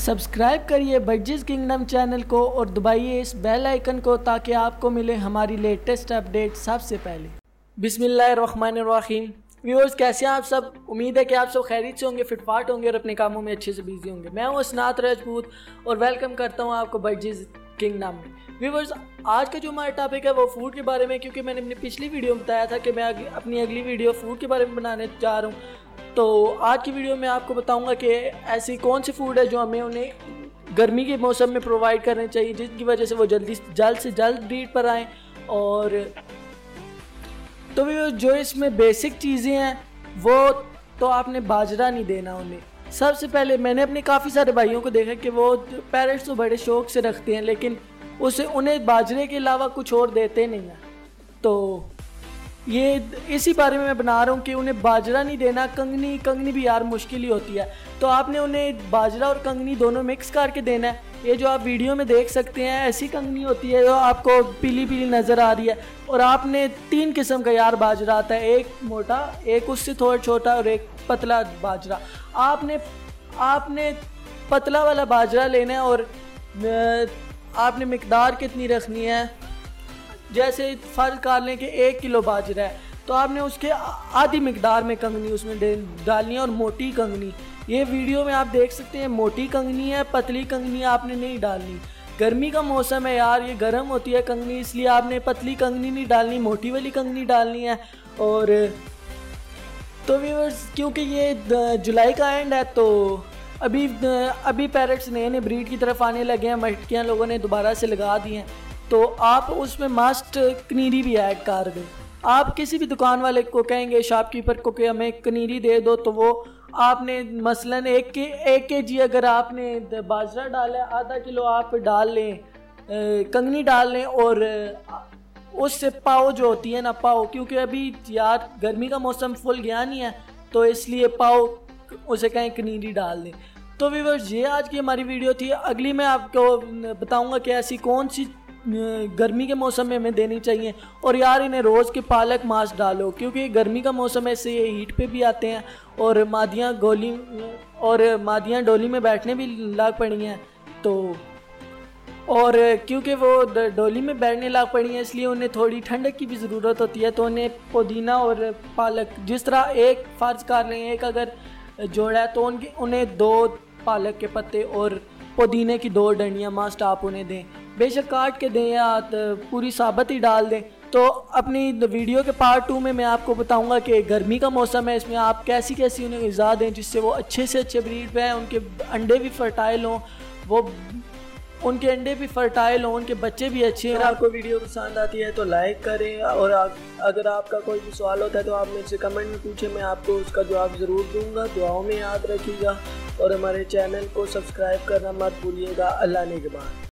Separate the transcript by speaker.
Speaker 1: Subscribe करिए Burgess kingdom channel को और दबाइए इस बेल आइकन को ताकि आपको मिले हमारी लेटेस्ट अपडेट सबसे पहले। बिस्मिल्लाहिर्रहमानिर्रहीम। व्यूअर्स, कैसे हैं आप सब? उम्मीद है कि आप सब खैरियत से होंगे, फिटफाट होंगे और अपने कामों में अच्छे से बिजी होंगे। मैं हूं असनात राजपूत और वेलकम करता हूं आपको बर्जिस किंगडम में। व्यूअर्स, आज का जो हमारा टॉपिक है वो फूड के बारे में, क्योंकि मैंने अपनी पिछली वीडियो में बताया था कि मैं अपनी अगली वीडियो फूड के बारे में बनाने जा रहा हूँ। तो आज की वीडियो में आपको बताऊंगा कि ऐसी कौन सी फूड है जो हमें उन्हें गर्मी के मौसम में प्रोवाइड करने चाहिए, जिसकी वजह से वो जल्द से जल्द ब्रीड पर आएँ। और तो जो इसमें बेसिक चीज़ें हैं वो तो आपने बाजरा नहीं देना उन्हें। सबसे पहले मैंने अपने काफ़ी सारे भाइयों को देखा कि वो पैरेट्स तो बड़े शौक से रखते हैं, लेकिन उन्हें बाजरे के अलावा कुछ और देते नहीं हैं। तो ये इसी बारे में मैं बना रहा हूँ कि उन्हें बाजरा नहीं देना। कंगनी भी यार मुश्किल ही होती है, तो आपने उन्हें बाजरा और कंगनी दोनों मिक्स करके देना है। ये जो आप वीडियो में देख सकते हैं ऐसी कंगनी होती है जो आपको पीली पीली नज़र आ रही है। और आपने 3 किस्म का यार बाजरा आता है, एक मोटा, एक उससे थोड़ा छोटा और एक पतला बाजरा। आपने पतला वाला बाजरा लेना है और आपने मिकदार कितनी रखनी है। जैसे फ़र्ज कर लें कि 1 किलो बाजरा है तो आपने उसके आधी मिकदार में कंगनी उसमें डालनी है। और मोटी कंगनी, ये वीडियो में आप देख सकते हैं, मोटी कंगनी है, पतली कंगनी आपने नहीं डालनी। गर्मी का मौसम है यार, ये गर्म होती है कंगनी, इसलिए आपने पतली कंगनी नहीं डालनी, मोटी वाली कंगनी डालनी है। और तो व्यूअर्स, क्योंकि ये जुलाई का एंड है तो अभी पैरेट्स नए ब्रीड की तरफ आने लगे हैं, मटकियाँ लोगों ने दोबारा से लगा दी हैं, तो आप उसमें मस्ट कनीरी भी ऐड कर दें। आप किसी भी दुकान वाले को कहेंगे, शॉपकीपर को, कि हमें कनीरी दे दो, तो वो आपने मसलन 1 kg अगर आपने बाजरा डाला है, आधा किलो आप डाल लें, कंगनी डाल लें। और उससे पाव जो होती है ना, पाव, क्योंकि अभी यार गर्मी का मौसम फुल गया नहीं है, तो इसलिए पाव उसे कहें कनीरी डाल दें। तो व्यूअर्स, ये आज की हमारी वीडियो थी। अगली मैं आपको बताऊंगा कि ऐसी कौन सी गर्मी के मौसम में हमें देनी चाहिए। और यार इन्हें रोज़ के पालक मांस डालो, क्योंकि गर्मी का मौसम है, इससे ये हीट पे भी आते हैं और मादियाँ डोली में बैठने भी लग पड़ी हैं। तो और क्योंकि वो डोली में बैठने लग पड़ी हैं, इसलिए उन्हें थोड़ी ठंडक की भी ज़रूरत होती है। तो उन्हें पुदीना और पालक, जिस तरह एक फ़र्ज़ कर लें, एक अगर जोड़ा है तो उन्हें 2 पालक के पत्ते और पुदीने की 2 डंडियाँ मस्ट आप उन्हें दें। बेशक काट के दें या पूरी साबत ही डाल दें। तो अपनी वीडियो के पार्ट 2 में मैं आपको बताऊंगा कि गर्मी का मौसम है, इसमें आप कैसी उन्हें ग़िज़ा दें जिससे वो अच्छे से अच्छे ब्रीड पे हैं, उनके अंडे भी फर्टाइल हों, उनके बच्चे भी अच्छे हैं। अगर आपको वीडियो पसंद आती है तो लाइक करें, और अगर आपका कोई भी सवाल होता है तो आप मुझसे कमेंट में पूछें, मैं आपको उसका जवाब ज़रूर दूंगा। दुआओं में याद रखिएगा और हमारे चैनल को सब्सक्राइब करना मत भूलिएगा। अल्लाह ने के बाद।